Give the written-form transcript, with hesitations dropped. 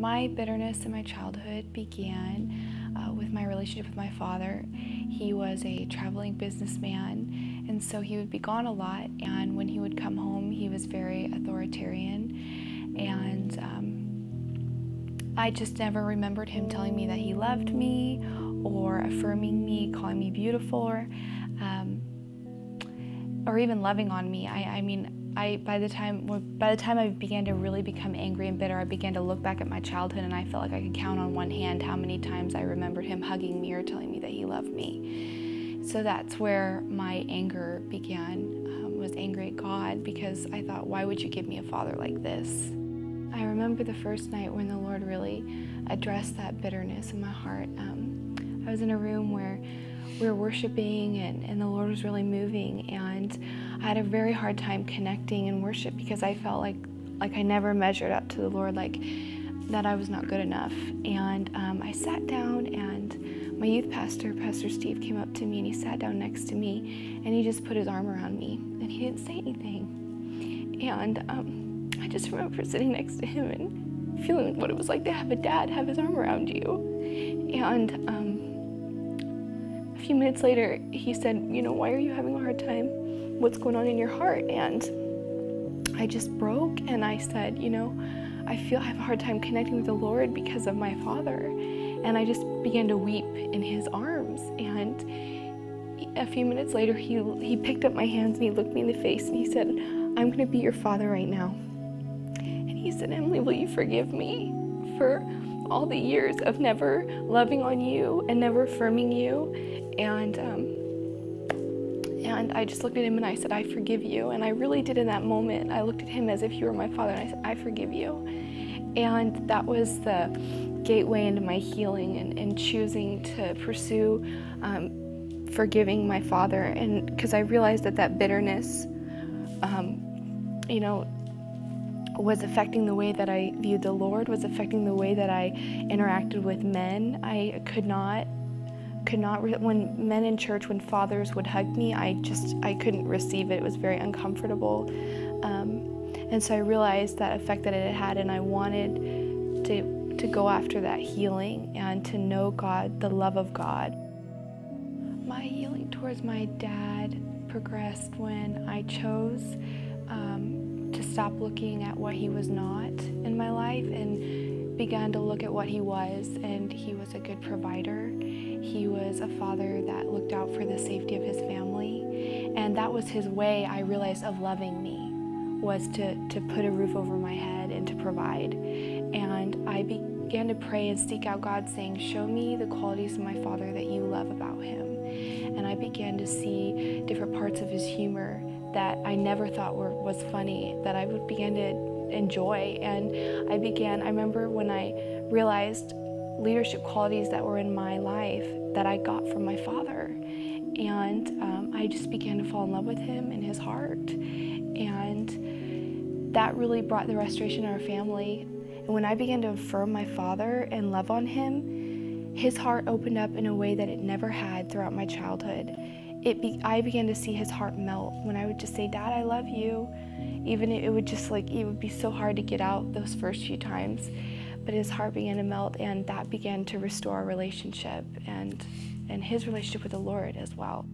My bitterness in my childhood began with my relationship with my father. He was a traveling businessman, and so he would be gone a lot, and when he would come home, he was very authoritarian, and I just never remembered him telling me that he loved me or affirming me, calling me beautiful, or even loving on me. By the time I began to really become angry and bitter, I began to look back at my childhood, and I felt like I could count on one hand how many times I remembered him hugging me or telling me that he loved me. So that's where my anger began, was angry at God, because I thought, why would you give me a father like this? I remember the first night when the Lord really addressed that bitterness in my heart. I was in a room where we were worshiping, and the Lord was really moving, and I had a very hard time connecting in worship because I felt like I never measured up to the Lord, like that I was not good enough. And I sat down, and my youth pastor, Pastor Steve, came up to me, and he sat down next to me, and he just put his arm around me, and he didn't say anything. And I just remember sitting next to him and feeling what it was like to have a dad have his arm around you. And a few minutes later, he said, why are you having a hard time? What's going on in your heart? And I just broke, and I said, I have a hard time connecting with the Lord because of my father. And I just began to weep in his arms. And a few minutes later, he picked up my hands, and he looked me in the face, and he said, I'm going to be your father right now. And he said, Emily, will you forgive me for all the years of never loving on you and never affirming you? And I just looked at him and I said, I forgive you. And I really did in that moment. I looked at him as if he were my father, and I said, I forgive you. And that was the gateway into my healing and choosing to pursue forgiving my father. And because I realized that bitterness, was affecting the way that I viewed the Lord, was affecting the way that I interacted with men. I could not, when men in church, when fathers would hug me, I couldn't receive it. It was very uncomfortable. And so I realized that effect that it had, and I wanted to go after that healing and to know God, the love of God. My healing towards my dad progressed when I chose to stop looking at what he was not in my life and began to look at what he was. And he was a good provider. He was a father that looked out for the safety of his family. And that was his way, I realized, of loving me, was to put a roof over my head and to provide. And I began to pray and seek out God, saying, show me the qualities of my father that you love about him. And I began to see different parts of his humor that I never thought was funny, that I would begin to enjoy. And I remember when I realized leadership qualities that were in my life that I got from my father. And I just began to fall in love with him and his heart. And that really brought the restoration in our family. And when I began to affirm my father and love on him, his heart opened up in a way that it never had throughout my childhood. I began to see his heart melt when I would just say, Dad, I love you. Even it would be so hard to get out those first few times. But his heart began to melt, and that began to restore our relationship and his relationship with the Lord as well.